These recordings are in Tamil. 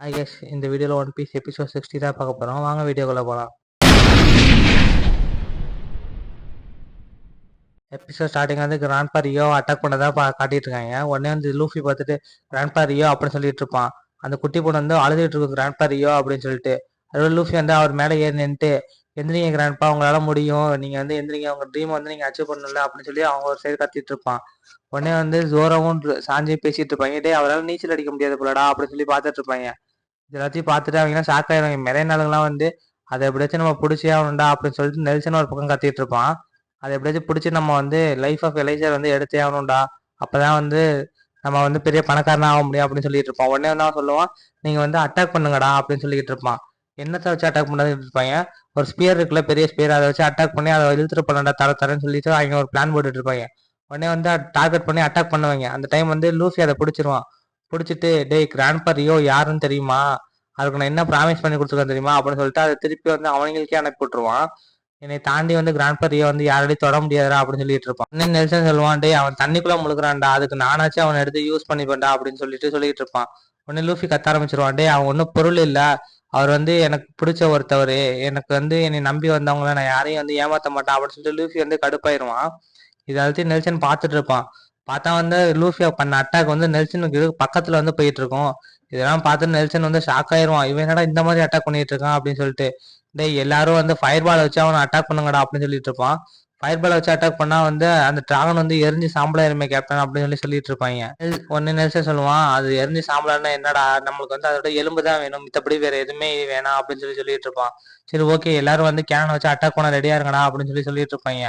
ஐ கெஸ் இந்த வீடியோவில் ஒன் பீஸ் எபிசோட் 60 தான் பார்க்க போகிறோம். வாங்க வீடியோக்குள்ளே போகலாம். எபிசோட் ஸ்டார்டிங் வந்து கிராண்ட்பா ரியோ அட்டாக் பண்ணதான் காட்டிட்டு இருக்காங்க. உடனே வந்து லூஃபி பார்த்துட்டு கிராண்ட்பா ரியோ அப்படின்னு சொல்லிட்டு இருப்பான். அந்த குட்டி பொண்ணு வந்து அழுதுட்டு இருக்கும் கிராண்ட்பா ரியோ அப்படின்னு சொல்லிட்டு. அதோட லூஃபி வந்து அவர் மேலே ஏறி நின்றுட்டு எந்திரிங்க கிராண்ட்பா, உங்களால முடியும், நீங்க வந்து எந்திரிங்க, உங்க ட்ரீம் வந்து நீங்க அச்சீவ் பண்ணல அப்படின்னு சொல்லி அவங்க ஒரு சைடு கத்திட்டு இருப்பான். உடனே வந்து ஜோராவும் சாஞ்சியும் பேசிட்டு இருப்பாங்க. டே அவரால் நீச்சல் அடிக்க முடியாது போலடா அப்படின்னு சொல்லி பார்த்துட்டு இருப்பாங்க. இது எல்லாத்தையும் பார்த்துட்டு அவங்க ஷாக் ஆயிடுவாங்க. நிறைய நாளுங்களாம் வந்து அதை எப்படியாச்சும் நம்ம பிடிச்சே ஆகணும்டா அப்படின்னு சொல்லிட்டு நெல்சன் ஒரு பக்கம் கத்திட்டு இருப்பான். அதை எப்படியாச்சும் பிடிச்சி நம்ம வந்து லைஃப் ஆஃப் எலைசர் வந்து எடுத்தே ஆகணும்டா, அப்பதான் வந்து நம்ம வந்து பெரிய பணக்காரனா ஆக முடியும் அப்படின்னு சொல்லிட்டு இருப்பான். உடனே வந்து அவன் சொல்லுவான், நீங்க வந்து அட்டாக் பண்ணுங்கடா அப்படின்னு சொல்லிட்டு இருப்பான். என்னத்தை வச்சு அட்டாக் பண்ணாதுன்னு இருப்பாங்க. ஒரு ஸ்பியர் இருக்குல்ல, பெரிய ஸ்பியர், அதை வச்சு அட்டாக் பண்ணி அதை இழுத்துட்டு பண்ணடா தரேன்னு சொல்லிட்டு அவங்க ஒரு பிளான் போட்டுட்டு இருப்பாங்க. உடனே வந்து டார்கெட் பண்ணி அட்டாக் பண்ணுவாங்க. அந்த டைம் வந்து லூஃபி அதை பிடிச்சிருவான். பிடிச்சிட்டு டேய் கிராண்ட்பா ரியோ யாருன்னு தெரியுமா, அதுக்கு நான் என்ன ப்ராமிஸ் பண்ணி கொடுத்துருக்கேன் தெரியுமா அப்படின்னு சொல்லிட்டு அதை திருப்பி வந்து அவங்களுக்கே அனுப்பி விட்டுருவான். என்னை தாண்டி வந்து கிராண்ட்பா ரியோ வந்து யாராலையும் தொட முடியாதா அப்படின்னு சொல்லிட்டு இருப்பான். இன்னும் நெல்சன் சொல்லுவான், டேய் அவன் தண்ணிக்குள்ள முழுக்கிறான்டா, அதுக்கு நானாச்சும் அவனை எடுத்து யூஸ் பண்ணிப்பேன்டா அப்படின்னு சொல்லிட்டு இருப்பான். உடனே லூஃபி கத்த ஆரம்பிச்சிருவான், டே அவன் ஒன்றும் பொருள் இல்லை, அவர் வந்து எனக்கு பிடிச்ச ஒருத்தவர், எனக்கு வந்து என்னை நம்பி வந்தவங்கள நான் யாரையும் வந்து ஏமாத்த மாட்டான் அப்படின்னு சொல்லிட்டு லூஃபி வந்து கடுப்பாயிருவான். இதாச்சும் நெல்சன் பார்த்துட்டு இருப்பான். பார்த்தா வந்து லூஃபியா பண்ண அட்டாக் வந்து நெல்சனுக்கு பக்கத்துல வந்து போயிட்டு இருக்கும். இதெல்லாம் பார்த்து நெல்சன் வந்து ஷாக் ஆயிருவான். இவன் என்னடா இந்த மாதிரி அட்டாக் பண்ணிட்டு இருக்கான் அப்படின்னு சொல்லிட்டு. டேய் எல்லாரும் வந்து ஃபயர் பால் வச்சு அவனை அட்டாக் பண்ணுங்கடா அப்படின்னு சொல்லிட்டு இருப்பான். ஃபயர் பால் வச்சு அட்டாக் பண்ணா வந்து அந்த டிராகன் வந்து எரிஞ்சு சாம்பலாயிருமே கேப்டன் அப்படின்னு சொல்லிட்டு இருப்பாங்க. ஒன்னு நெல்சன் சொல்லுவான், அது எரிஞ்சு சாம்பலான்னா என்னடா, நம்மளுக்கு வந்து அதோட எலும்பு தான் வேணும், மித்தபடி வேற எதுவுமே வேணாம் அப்படின்னு சொல்லிட்டு இருப்பான். சரி ஓகே, எல்லாரும் வந்து கேனன் வச்சு அட்டாக் பண்ண ரெடியா இருங்கடா அப்படின்னு சொல்லிட்டு இருப்பாங்க.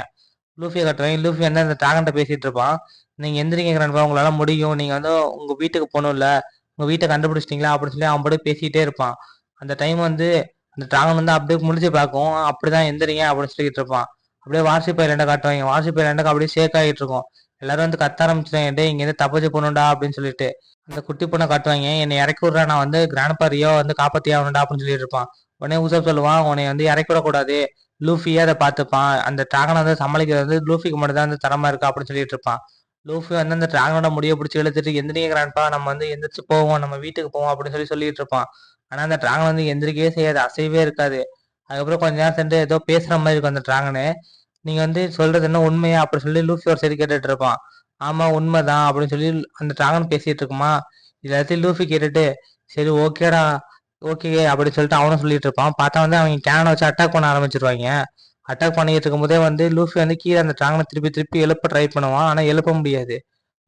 லூஃபியை கட்டுறேன். லூஃபி வந்து அந்த டிராகன்ட்ட பேசிட்டு இருப்பான். நீங்க எந்திரிங்க கிராண்ட்பா, உங்களால முடியும், நீங்க வந்து உங்க வீட்டுக்கு போகணும்ல, உங்க வீட்டை கண்டுபிடிச்சிட்டீங்களா அப்படின்னு சொல்லி அவன் போய் பேசிட்டே இருப்பான். அந்த டைம் வந்து அந்த டிராகன் வந்து அப்படியே முடிச்சு பார்க்கும். அப்படிதான் எந்திரிங்க அப்படின்னு சொல்லிட்டு இருப்பான். அப்படியே வார்ஷிப் ஐலண்டை காட்டுவாங்க. வார்ஷிப் ஐலண்டுக்கு அப்படியே ஷேக் ஆகிட்டு இருக்கும். எல்லாரும் வந்து கத்த ஆரம்பிச்சிட்டாங்க, டே இங்க இருந்து தப்பிச்சு போகணும்டா அப்படின்னு சொல்லிட்டு. அந்த குட்டி பொண்ணை காட்டுவாங்க. என்னை இறக்கி விட்றா, நான் வந்து கிராண்ட்பா ரியோ வந்து காப்பாத்தி ஆகணும்டா அப்படின்னு சொல்லிட்டு இருப்பான். உடனே உசப் சொல்லுவான், உன்னை வந்து இறக்கி விடக்கூடாது, லூஃபியே அதை பார்த்துப்பான், அந்த டிராகனை வந்து சமாளிக்கிறது வந்து லூஃபிக்கு மட்டும் தான் வந்து தரமா இருக்கா அப்படின்னு சொல்லிட்டு இருப்பான். லூஃபி வந்து அந்த டிராகனோட முடியை பிடிச்சி இழுத்துட்டு எந்திரிக்க கிராண்ட்பா, நம்ம வந்து எந்திரிச்சு போவோம், நம்ம வீட்டுக்கு போவோம் அப்படின்னு சொல்லிட்டு இருப்பான். ஆனா அந்த டிராகன் வந்து எந்திரிக்கவே செய்யாது, அசைவே இருக்காது. அதுக்கப்புறம் கொஞ்ச நேரம் சென்று ஏதோ பேசுற மாதிரி இருக்கும் அந்த டிராகனு. நீங்க வந்து சொல்றது என்ன உண்மையா அப்படின்னு சொல்லி லூஃபி ஒரு சரி கேட்டுட்டு இருப்பான். ஆமா உண்மைதான் அப்படின்னு சொல்லி அந்த டிராகன் பேசிட்டு இருக்குமா. எல்லாத்தையும் லூஃபி கேட்டுட்டு சரி ஓகேடா, ஓகே அப்படின்னு சொல்லிட்டு அவனும் சொல்லிட்டு இருப்பான். பார்த்தா வந்து அவங்க கேனை வச்சு அட்டாக் பண்ண ஆரம்பிச்சிருவாங்க. அட்டாக் பண்ணிட்டு இருக்கும் போதே வந்து லூஃபி வந்து கீழே அந்த டிராகனை திருப்பி திருப்பி எழுப்ப ட்ரை பண்ணுவான். ஆனா எழுப்ப முடியாது.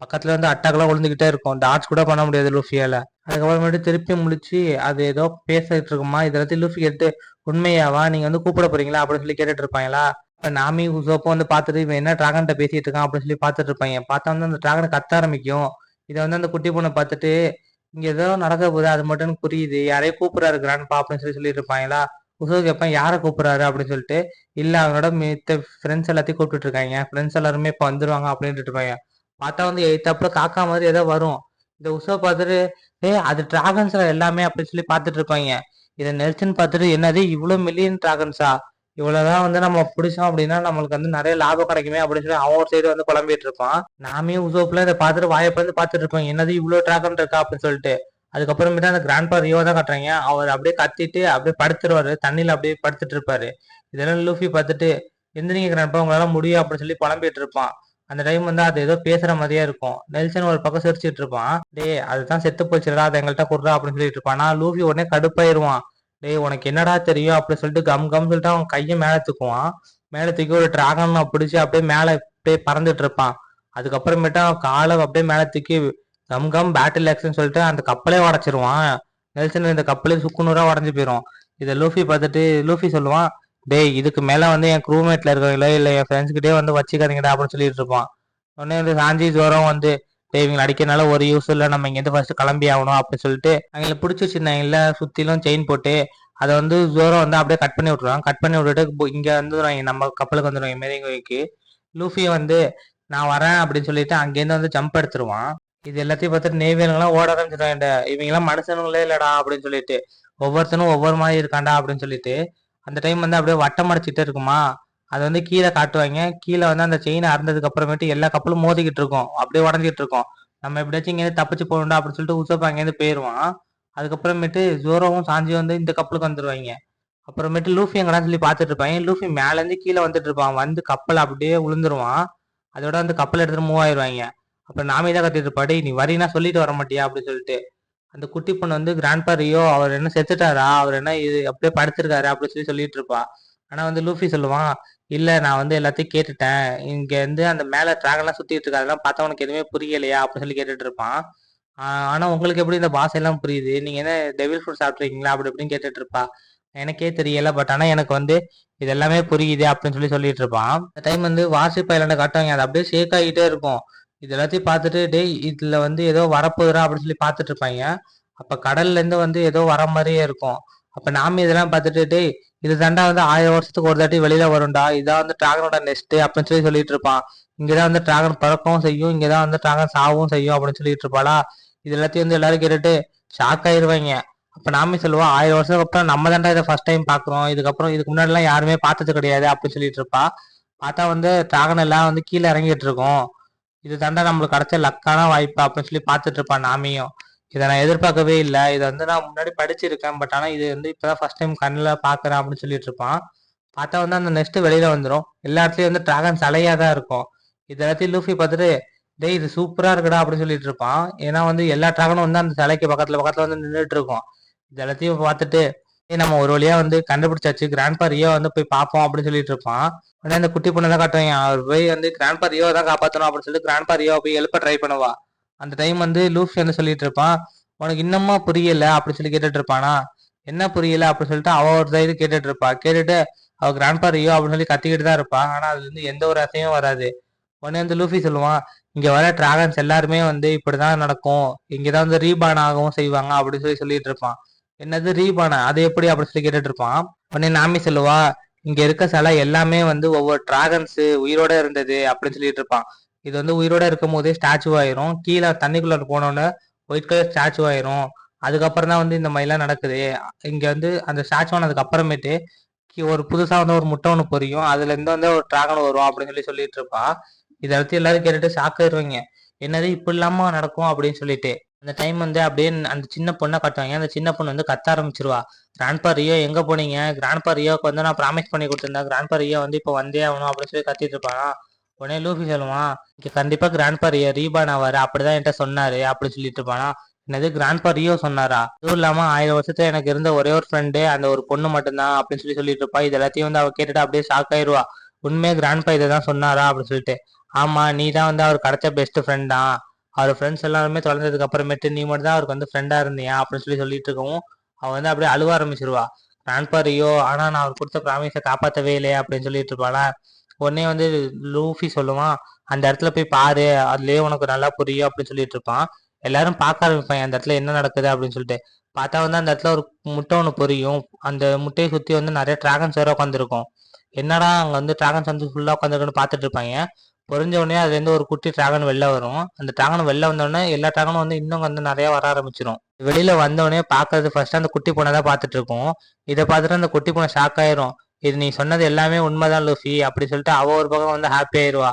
பக்கத்துல வந்து அட்டாக்லாம் விழுந்துகிட்டே இருக்கும். டாட்ச் கூட பண்ண முடியாது லூஃபியால. அதுக்கப்புறமேட்டு திருப்பி முழிச்சு அது ஏதோ பேசிட்டு இருக்குமா. இதெல்லாத்தையும் லூஃபி கேட்டு உண்மையாவா, நீங்க வந்து கூப்பிட போறீங்களா அப்படின்னு சொல்லி கேட்டுட்டு இருப்பாங்களா. இப்ப நாமி உசோப்போ வந்து பார்த்துட்டு இவன் என்ன டிராகன்ட்ட பேசிட்டு இருக்கான் அப்படின்னு சொல்லி பார்த்துட்டு இருப்பாங்க. பார்த்தா வந்து அந்த டிராகனை கத்த ஆரம்பிக்கும். இதை வந்து அந்த குட்டி பொண்ணை பார்த்துட்டு இங்க ஏதோ நடக்க போகுது, அது மட்டும் எனக்கு புரியுது, யாரையும் கூப்பிடுறாரு கிராண்ட்பா அப்படின்னு சொல்லிட்டு இருப்பாங்களா. உசோ கேட்பான், யாரை கூப்பிடுறாரு அப்படின்னு சொல்லிட்டு. இல்ல அவனோட மித்த ஃப்ரெண்ட்ஸ் எல்லாத்தையும் கூப்பிட்டு இருக்காங்க, ஃப்ரெண்ட்ஸ் எல்லாருமே இப்ப வந்துருவாங்க அப்படின்ட்டு இருப்பாங்க. பார்த்தா வந்து எய்த்தாப்புல காக்கா மாதிரி ஏதோ வரும். இந்த உசோ பார்த்துட்டு அது டிராகன்ஸ்ல எல்லாமே அப்படின்னு சொல்லி பார்த்துட்டு இருப்பாங்க. இதை நெல்சன் பார்த்துட்டு என்னது இவ்வளவு மில்லியன் டிராகன்ஸா, இவ்வளவுதான் வந்து நம்ம பிடிச்சோம் அப்படின்னா நம்மளுக்கு வந்து நிறைய லாபம் கிடைக்குமே அப்படின்னு சொல்லி அவன் ஒரு சைடு வந்து குழம்பிட்டு இருப்பான். நாமே உசோப்ல இதை பார்த்துட்டு வாயப்பந்து பார்த்துட்டு இருப்பான், என்னது இவ்வளவு டிராகன் இருக்கா அப்படின்னு சொல்லிட்டு. அதுக்கப்புறமேட்டு அந்த கிராண்ட்பா ரியோ தான் காட்டுறாங்க. அவர் அப்படியே கத்திட்டு அப்படியே படுத்துருவாரு, தண்ணியில அப்படியே படுத்துட்டு இருப்பாரு. இதெல்லாம் லூஃபி பார்த்துட்டு எந்திரிங்க கிராண்ட்பா, உங்களால முடியும் அப்படின்னு சொல்லி புலம்பிட்டு இருப்பான். அந்த டைம் வந்து அது ஏதோ பேசுற மாதிரியே இருக்கும். நெல்சன் ஒரு பக்கம் சிரிச்சிட்டு இருப்பான். டேய் அதுதான் செத்து போச்சுடா, அதை எங்கள்கிட்ட கொடுறா அப்படின்னு சொல்லிட்டு இருப்பான். நான் லூஃபி உடனே கடுப்பாயிருவான். டேய் உனக்கு என்னடா தெரியும் அப்படின்னு சொல்லிட்டு கம் சொல்லிட்டு அவன் கையை மேல தூக்குவான். மேல தூக்கி ஒரு டிராகன் பிடிச்சி அப்படியே மேல அப்படியே பறந்துட்டு இருப்பான். அதுக்கப்புறமேட்டு அவன் காலை அப்படியே மேல தூக்கி பேட்டில் ஆக்ஷன் சொல்லிட்டு அந்த கப்பலே உடச்சிருவான். நெல்சன் இந்த கப்பலே சுக்குநூறா உடஞ்சு போயிடும். இதை லூஃபி பார்த்துட்டு லூஃபி சொல்லுவான், டேய் இதுக்கு மேல வந்து என் க்ரூமேட்ல இருக்கீங்களோ இல்ல என் ஃப்ரெண்ட்ஸ் கிட்டே வந்து வச்சுக்காதீங்கடா அப்படின்னு சொல்லிட்டு இருப்பான். உடனே வந்து சாஞ்சி ஜோரம் வந்து டேய் இவங்களை அடிக்கிறனால ஒரு யூஸ் இல்லை, நம்ம இங்கேருந்து ஃபர்ஸ்ட் கிளம்பி ஆகணும் அப்படின்னு சொல்லிட்டு அவங்களை பிடிச்சி வச்சிருந்தாங்கல்ல சுத்திலும் செயின் போட்டு அதை வந்து ஜோரம் வந்து அப்படியே கட் பண்ணி விட்டுருவான். கட் பண்ணி விட்டுட்டு இங்க வந்துடுவாங்க, நம்ம கப்பலுக்கு வந்துடுவாங்க மெரிங்கோய்க்கு. லூஃபி வந்து நான் வரேன் அப்படின்னு சொல்லிட்டு அங்கேருந்து வந்து ஜம்ப் எடுத்துருவான். இது எல்லாத்தையும் பார்த்துட்டு நேவியனுங்களாம் ஓட ஆரம்பிச்சிருவாங்க, இவங்க எல்லாம் மனுஷனுங்களே இல்லடா அப்படின்னு சொல்லிட்டு, ஒவ்வொருத்தனும் ஒவ்வொரு மாதிரி இருக்காண்டா அப்படின்னு சொல்லிட்டு. அந்த டைம் வந்து அப்படியே வட்டம் அடிச்சுட்டே இருக்குமா. அதை வந்து கீழே காட்டுவாங்க. கீழே வந்து அந்த செயின் அறந்ததுக்கு அப்புறமேட்டு எல்லா கப்பலும் மோதிக்கிட்டு இருக்கும், அப்படியே உடஞ்சிட்டு இருக்கும். நம்ம எப்படியாச்சும் இங்கேருந்து தப்பிச்சு போகணும்டா அப்படின்னு சொல்லிட்டு உசப் அங்கேருந்து போயிடுவான். அதுக்கப்புறமேட்டு ஜோரோவும் சாஞ்சி வந்து இந்த கப்பலுக்கு வந்துருவாங்க. அப்புறமேட்டு லூஃபி எங்கடான்னு சொல்லி பார்த்துட்டு இருப்பாங்க. லூஃபி மேல இருந்து கீழே வந்துட்டு இருப்பான். வந்து கப்பல் அப்படியே விழுந்துருவான். அதோட வந்து கப்பல் எடுத்துட்டு மூவ் ஆயிருவாங்க. அப்ப நாமி தான் கத்திட்டு இருப்பா, டேய் நீ வரீனா சொல்லிட்டு வர மாட்டியா அப்படின்னு சொல்லிட்டு. அந்த குட்டி பொண்ணு வந்து கிராண்ட்பா ரியோ அவர் என்ன செத்துட்டாரா, அவர் என்ன இது அப்படியே படுத்திருக்காரு அப்படின்னு சொல்லி சொல்லிட்டு இருப்பா. ஆனா வந்து லூஃபி சொல்லுவான், இல்ல நான் வந்து எல்லாத்தையும் கேட்டுட்டேன். இங்க இருந்து அந்த மேல டிராகன்லாம் சுத்திட்டு இருக்கு, அதெல்லாம் பார்த்தா உனக்கு எதுவுமே புரியலையா அப்படின்னு சொல்லி கேட்டுட்டு இருப்பான். ஆனா உங்களுக்கு எப்படி இந்த பாஷை எல்லாம் புரியுது, நீங்க என்ன டெவில் ஃப்ரூட் சாப்பிட்ருக்கீங்களா அப்படி இப்படின்னு கேட்டுட்டு இருப்பா. எனக்கே தெரியல, பட் ஆனா எனக்கு வந்து இது எல்லாமே புரியுது அப்படின்னு சொல்லி சொல்லிட்டு இருப்பான். அந்த டைம் வந்து வார்ஷிப் ஐலாண்டை காட்டுவாங்க, அது அப்படியே ஷேக் ஆகிட்டே இருக்கும். இது எல்லாத்தையும் பார்த்துட்டு, டேய் இதுல வந்து ஏதோ வரப்போகுதுடா அப்படின்னு சொல்லி பார்த்துட்டு இருப்பாங்க. அப்ப கடல்ல இருந்து வந்து ஏதோ வர மாதிரியே இருக்கும். அப்ப நாம இதெல்லாம் பார்த்துட்டு, டேய் இது தாண்டா வந்து 1000 வருஷத்துக்கு ஒரு தாட்டி வெளியில வரும்டா, இதான் வந்து டிராகனோட நெஸ்ட் அப்படின்னு சொல்லி சொல்லிட்டு இருப்பான். இங்கதான் வந்து டிராகன் பறக்கவும் செய்யும், இங்கதான் வந்து டிராகன் சாவும் செய்யும் அப்படின்னு சொல்லிட்டு இருப்பாளா. இது எல்லாத்தையும் வந்து எல்லாரும் கேட்டுட்டு ஷாக் ஆயிருவாங்க. அப்ப நாமே சொல்லுவா, 1000 வருஷத்துக்கு அப்புறம் நம்ம தாண்டா இதை ஃபர்ஸ்ட் டைம் பாக்குறோம், இதுக்கப்புறம் இதுக்கு முன்னாடி எல்லாம் யாருமே பார்த்தது கிடையாது அப்படின்னு சொல்லிட்டு இருப்பா. பார்த்தா வந்து டிராகன் எல்லாம் வந்து கீழே இறங்கிட்டு இருக்கோம். இது தாண்டா நம்மளுக்கு கிடைச்ச லக்கான வாய்ப்பு அப்படின்னு சொல்லி பார்த்துட்டு இருப்பான் நாமியும். இதை நான் எதிர்பார்க்கவே இல்லை, இதை வந்து நான் முன்னாடி படிச்சிருக்கேன், பட் ஆனா இது வந்து இப்பதான் ஃபர்ஸ்ட் டைம் கண்ணில் பாக்குறேன் அப்படின்னு சொல்லிட்டு இருப்பான். பார்த்தா வந்து அந்த நெக்ஸ்ட் வெளியில வந்துடும். எல்லா இடத்துலயும் வந்து டிராகன் தலையா தான் இருக்கும். இது எல்லாத்தையும் லூஃபி பார்த்துட்டு, டேய் இது சூப்பரா இருக்குடா அப்படின்னு சொல்லிட்டு இருப்பான். ஏன்னா வந்து எல்லா டிராகனும் வந்து அந்த சிலைக்கு பக்கத்துல பக்கத்துல வந்து நின்றுட்டு இருக்கும். இது எல்லாத்தையும் பார்த்துட்டு, "ஏய், நம்ம ஒரு வழியா வந்து கண்டுபிடிச்சாச்சு, கிராண்ட்பா ரியோ வந்து போய் பார்ப்போம் அப்படின்னு சொல்லிட்டு இருப்பான். உடனே அந்த குட்டி பொண்ணை தான் காட்டுவாங்க. அவர் போய் வந்து கிராண்ட்பா ரியோ தான் காப்பாற்றணும் அப்படின்னு சொல்லிட்டு கிராண்ட்பா ரியோ போய் எழுப்ப ட்ரை பண்ணுவா. அந்த டைம் வந்து லூஃபி வந்து சொல்லிட்டு இருப்பான், உனக்கு இன்னுமா புரியல அப்படின்னு சொல்லி கேட்டுட்டு இருப்பானா. என்ன புரியல அப்படின்னு சொல்லிட்டு அவ ஒரு சைடு கேட்டுட்டு இருப்பா. கேட்டுட்டு அவ கிராண்ட்பா ரியோ அப்படின்னு சொல்லி கத்திக்கிட்டு தான் இருப்பா. ஆனா அதுல இருந்து எந்த ஒரு அசையும் வராது. உடனே வந்து லூஃபி சொல்லுவான், இங்க வர டிராகன்ஸ் எல்லாருமே வந்து இப்படிதான் நடக்கும், இங்கதான் வந்து ரீபான் ஆகவும் செய்வாங்க அப்படின்னு சொல்லி சொல்லிட்டு இருப்பான். என்னது ரீபானா, அது எப்படி அப்படின்னு சொல்லி கேட்டுட்டு இருப்பான். உடனே நாமி சொல்லுவா, இங்க இருக்க சிலை எல்லாமே வந்து ஒவ்வொரு டிராகன்ஸ் உயிரோட இருந்தது அப்படின்னு சொல்லிட்டு இருப்பான். இது வந்து உயிரோட இருக்கும் போதே ஸ்டாச்சு ஆயிரும், கீழே தண்ணிக்குள்ள போனோன்னு ஒயிட் கலர் ஸ்டாச்சு ஆயிரும். அதுக்கப்புறம் தான் வந்து இந்த மாதிரிலாம் நடக்குது. இங்க வந்து அந்த ஸ்டாச்சு ஆனதுக்கு அப்புறமேட்டு ஒரு புதுசா வந்து ஒரு முட்டை ஒன்று பொரியும், அதுல இருந்து வந்து ஒரு டிராகன் வரும் அப்படின்னு சொல்லி சொல்லிட்டு இருப்பா. இதை பத்தி எல்லாரும் கேட்டுட்டு ஷாக் ஆயிருவாங்க. என்னது இப்படி இல்லாம நடக்கும் அப்படின்னு சொல்லிட்டு. அந்த டைம் வந்து அப்படியே அந்த சின்ன பொண்ணை காட்டுவாங்க. அந்த சின்ன பொண்ணு வந்து கத்த ஆரம்பிச்சிருவா, கிராண்ட்பா ரியோ எங்க போனீங்க, கிராண்ட்பா ரியோக்கு வந்து நான் ப்ராமிஸ் பண்ணி கொடுத்திருந்தேன், கிராண்ட்பா ரியோ வந்து இப்போ வந்தே ஆகணும் அப்படின்னு சொல்லி கத்திட்டு இருப்பானா. உடனே லூஃபி சொல்லுவான், இங்க கண்டிப்பா கிராண்ட்பா ரியோ ரீபான் ஆவாரு, அப்படிதான் என்கிட்ட சொன்னாரு அப்படின்னு சொல்லிட்டு இருப்பானா. என்னது கிராண்ட்பா ரியோ சொன்னாரா, அதுவும் இல்லாம 1000 வருஷத்துல எனக்கு இருந்த ஒரே ஒரு ஃப்ரெண்டு அந்த ஒரு பொண்ணு மட்டும்தான் அப்படின்னு சொல்லி சொல்லிட்டு இருப்பா. இது எல்லாத்தையும் வந்து அவ கேட்டுட்டு அப்படியே ஷாக் ஆயிருவா. உண்மையா கிராண்ட்பா இதை தான் சொன்னாரா அப்படின்னு சொல்லிட்டு. ஆமா, நீ தான் வந்து அவர் கிடைச்ச பெஸ்ட் ஃப்ரெண்ட் தான், அவர் ஃப்ரெண்ட்ஸ் எல்லாருமே தொலைஞ்சதுக்கு அப்புறமேட்டு நீ மட்டும் தான் அவருக்கு வந்து ஃப்ரெண்டா இருந்தியா அப்படின்னு சொல்லி சொல்லிட்டு இருக்கவும் அவ வந்து அப்படியே அழுவ ஆரம்பிச்சிருவா. கிராண்ட்பா ரியோ, ஆனா நான் அவர் கொடுத்த ப்ராமிஸை காப்பாற்றவே இல்லையே அப்படின்னு சொல்லிட்டு இருப்பாளா. உடனே வந்து லூஃபி சொல்லுவான், அந்த இடத்துல போய் பாரு, அதுலயே உனக்கு நல்லா புரியும் அப்படின்னு சொல்லிட்டு இருப்பான். எல்லாரும் பார்க்க ஆரம்பிப்பாங்க அந்த இடத்துல என்ன நடக்குது அப்படின்னு சொல்லிட்டு. பார்த்தா வந்து அந்த இடத்துல ஒரு முட்டை ஒன்று பொரியும். அந்த முட்டையை சுத்தி வந்து நிறைய டிராகன்ஸ் வேற உட்காந்துருக்கும். என்னடா அங்க வந்து டிராகன்ஸ் வந்து ஃபுல்லா உட்காந்துருக்குன்னு பார்த்துட்டு இருப்பாங்க. பொரிஞ்ச உடனே அதுல இருந்து ஒரு குட்டி டிராகன் வெளில வரும். அந்த டிராகன் வெளில வந்த உடனே எல்லா டிராகனும் வந்து இன்னும் வந்து நிறைய வர ஆரம்பிச்சிடும். வெளியில வந்த உடனே பாக்குறது ஃபர்ஸ்ட் அந்த குட்டி பொண்ணை தான் பார்த்துட்டு இருக்கும். இதை பார்த்துட்டு அந்த குட்டி பொண்ணை ஷாக் ஆயிரும். இது நீ சொன்னது எல்லாமே உண்மைதான் லூஃபி அப்படின்னு சொல்லிட்டு அவ ஒரு பக்கம் வந்து ஹாப்பி ஆயிருவா.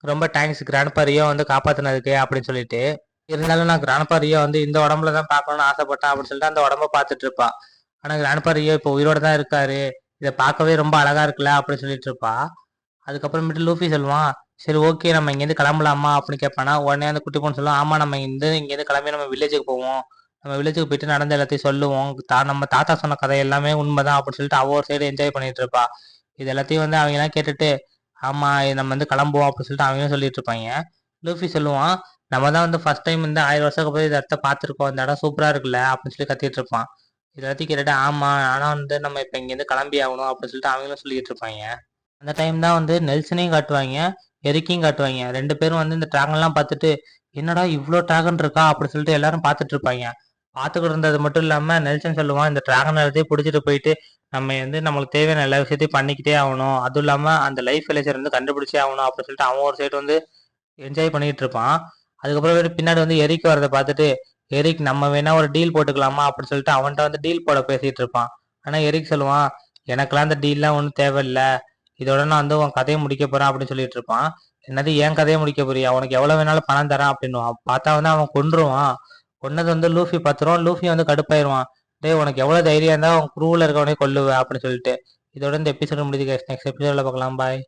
ரொம்ப தேங்க்ஸ் கிராண்ட்பா ரியோ வந்து காப்பாத்தினதுக்கு அப்படின்னு சொல்லிட்டு. இருந்தாலும் நான் கிராண்ட்பா ரியோ வந்து இந்த உடம்புல தான் பார்க்கணும்னு ஆசைப்பட்டேன் அப்படின்னு சொல்லிட்டு அந்த உடம்ப பார்த்துட்டு இருப்பா. ஆனா கிராண்ட்பா ரியோ இப்போ உயிரோட தான் இருக்காரு, இதை பார்க்கவே ரொம்ப அழகா இருக்குல்ல அப்படின்னு சொல்லிட்டு இருப்பா. அதுக்கப்புறமேட்டு லூஃபி சொல்லுவான், சரி ஓகே நம்ம இங்கேருந்து கிளம்பலாமா அப்படின்னு கேட்பானா. உடனே அந்த குட்டி பொண்ணு சொல்லுவான், ஆமா நம்ம இங்கேருந்து கிளம்பி நம்ம வில்லேஜுக்கு போவோம், நம்ம வில்லேஜுக்கு போயிட்டு நடந்த எல்லாத்தையும் சொல்லுவோம், நம்ம தாத்தா சொன்ன கதை எல்லாமே உண்மைதான் அப்படின்னு சொல்லிட்டு அவ ஒரு சைடு என்ஜாய் பண்ணிட்டு இருப்பா. இது எல்லாத்தையும் வந்து அவங்க எல்லாம் கேட்டுட்டு, ஆமா நம்ம வந்து கிளம்புவோம் அப்படின்னு சொல்லிட்டு அவங்களும் சொல்லிட்டு இருப்பாங்க. லூஃபி சொல்லுவான், நம்ம தான் வந்து ஃபர்ஸ்ட் டைம் வந்து 1000 வருஷத்துக்கு போய் இந்த இடத்த பார்த்துருக்கோம், இந்த இடம் சூப்பரா இருக்குல்ல அப்படின்னு சொல்லி கத்திட்டு இருப்பான். இது எல்லாத்தையும் கேட்டுட்டு, ஆமா ஆனா வந்து நம்ம இப்ப இங்கேருந்து கிளம்பி ஆகணும் அப்படின்னு சொல்லிட்டு அவங்களும் சொல்லிட்டு இருப்பாங்க. அந்த டைம் தான் வந்து நெல்சனையும் காட்டுவாங்க, எரிக்கையும் காட்டுவாங்க. 2 பேரும் வந்து இந்த டிராகன்லாம் பார்த்துட்டு, என்னடா இவ்ளோ டிராகன் இருக்கா அப்படின்னு சொல்லிட்டு எல்லாரும் பார்த்துட்டு இருப்பாங்க. பார்த்துக்கிட்டு இருந்தது மட்டும் இல்லாம நெல்சன் சொல்லுவான், இந்த டிராகன் எல்லாத்தையும் பிடிச்சிட்டு போயிட்டு நம்ம வந்து நம்மளுக்கு தேவையான எல்லா விஷயத்தையும் பண்ணிக்கிட்டே ஆகணும், அதுவும் இல்லாம அந்த லைஃப் வில்லேஜர் வந்து கண்டுபிடிச்சே ஆகணும் அப்படின்னு சொல்லிட்டு அவன் ஒரு சைடு வந்து என்ஜாய் பண்ணிட்டு இருப்பான். அதுக்கப்புறம் பின்னாடி வந்து எரிக் வரதை பார்த்துட்டு, எரிக் நம்ம வேணா ஒரு டீல் போட்டுக்கலாமா அப்படின்னு சொல்லிட்டு அவன்கிட்ட வந்து டீல் போட பேசிட்டு இருப்பான். ஆனா எரிக் சொல்லுவான், எனக்கெல்லாம் அந்த டீல்லாம் ஒன்றும் தேவையில்ல, இதோட நான் வந்து உன் கதையை முடிக்க போறேன் அப்படின்னு சொல்லிட்டு இருப்பான். என்னது என் கதையை முடிக்க போறியா, உனக்கு எவ்வளவு வேணாலும் பணம் தரான் அப்படின்னு பார்த்தா வந்து அவன் கொன்றுவான். கொன்னது வந்து லூஃபி பார்த்துரும். லூஃபி வந்து கடுப்பாயிருவான். டேய் உனக்கு எவ்வளவு தைரியம் இருந்தா உன் குரூவில் இருக்கவனே கொல்லுவ அப்படின்னு சொல்லிட்டு. இதோட இந்த எபிசோட முடியுது guys. நெக்ஸ்ட் எபிசோட்ல பார்க்கலாம். பாய்.